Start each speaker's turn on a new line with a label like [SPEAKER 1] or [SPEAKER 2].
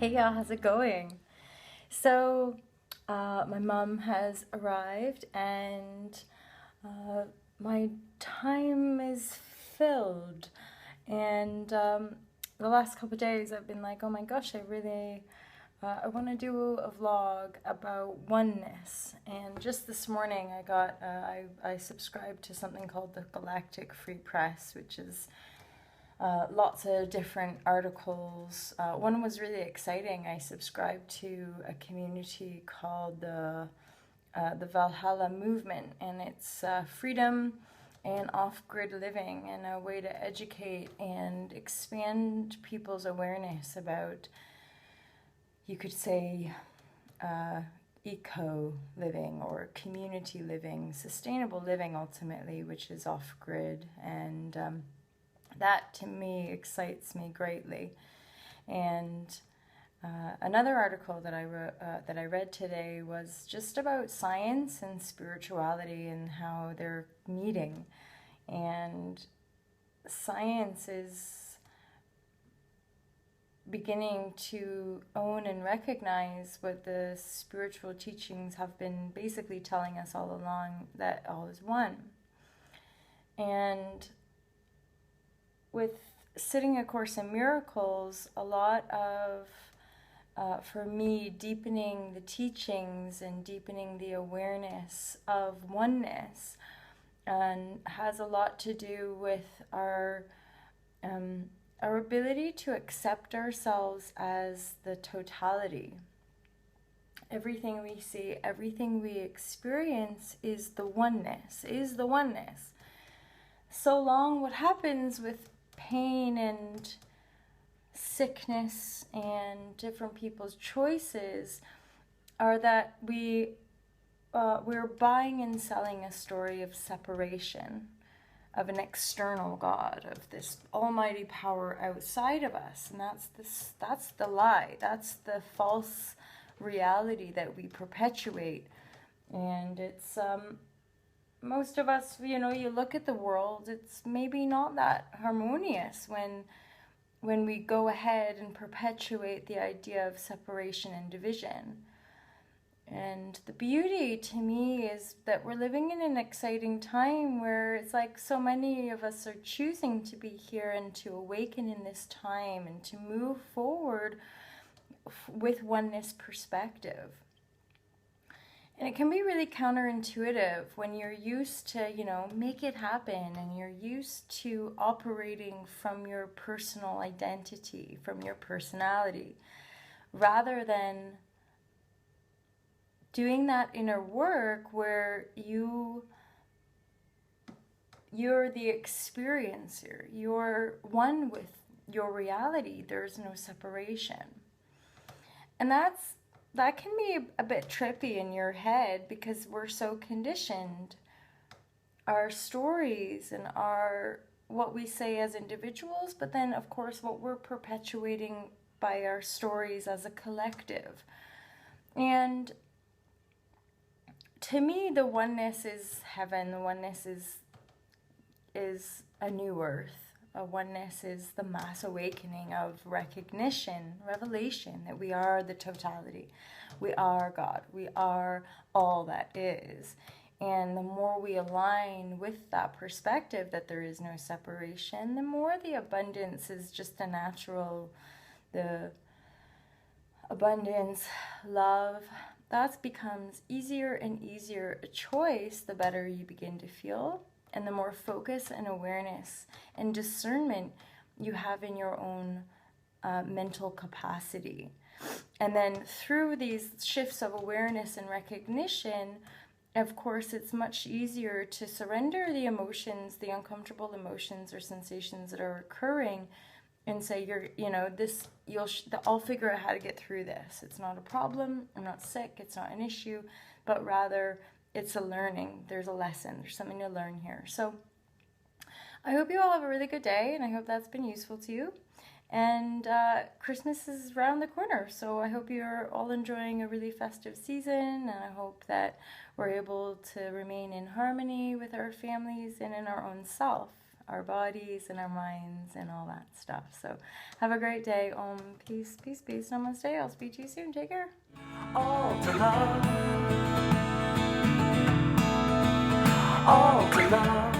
[SPEAKER 1] Hey y'all, how's it going? So, my mom has arrived and uh, my time is filled. And the last couple of days I've been like, oh my gosh, I want to do a vlog about oneness. And just this morning I subscribed to something called the Galactic Free Press, which is lots of different articles. One was really exciting. I subscribed to a community called the Valhalla Movement, and it's freedom and off-grid living, and a way to educate and expand people's awareness about, you could say, eco living or community living, sustainable living ultimately, which is off-grid. And that to me excites me greatly. And another article that I read today was just about science and spirituality and how they're meeting. And science is beginning to own and recognize what the spiritual teachings have been basically telling us all along, that all is one. And with sitting A Course in Miracles, a lot of, for me, deepening the teachings and deepening the awareness of oneness, and has a lot to do with our ability to accept ourselves as the totality. Everything we see, everything we experience is the oneness, So long, what happens with pain and sickness and different people's choices are that we're buying and selling a story of separation, of an external God, of this almighty power outside of us. And that's the lie. That's the false reality that we perpetuate. And it's most of us, you look at the world, it's maybe not that harmonious when we go ahead and perpetuate the idea of separation and division. And the beauty to me is that we're living in an exciting time where it's like so many of us are choosing to be here and to awaken in this time and to move forward with oneness perspective. And it can be really counterintuitive when you're used to, make it happen, and you're used to operating from your personal identity, from your personality, rather than doing that inner work where you're the experiencer, you're one with your reality, there's no separation. And that can be a bit trippy in your head because we're so conditioned. Our stories and what we say as individuals, but then of course what we're perpetuating by our stories as a collective. And to me, the oneness is heaven. The oneness is a new earth. A oneness is the mass awakening of recognition, revelation, that we are the totality. We are God. We are all that is. And the more we align with that perspective that there is no separation, the more the abundance is just a natural, the abundance, love, that becomes easier and easier a choice the better you begin to feel. And the more focus and awareness and discernment you have in your own mental capacity. And then through these shifts of awareness and recognition, of course, it's much easier to surrender the emotions, the uncomfortable emotions or sensations that are occurring, and say, I'll figure out how to get through this. It's not a problem. I'm not sick. It's not an issue, but rather it's a learning. There's a lesson. There's something to learn here. So I hope you all have a really good day, and I hope that's been useful to you. And Christmas is around the corner, so I hope you're all enjoying a really festive season, and I hope that we're able to remain in harmony with our families and in our own self. our bodies and our minds and all that stuff. So have a great day. Peace, peace, peace. Namaste. I'll speak to you soon. Take care.
[SPEAKER 2] All to love. All to love.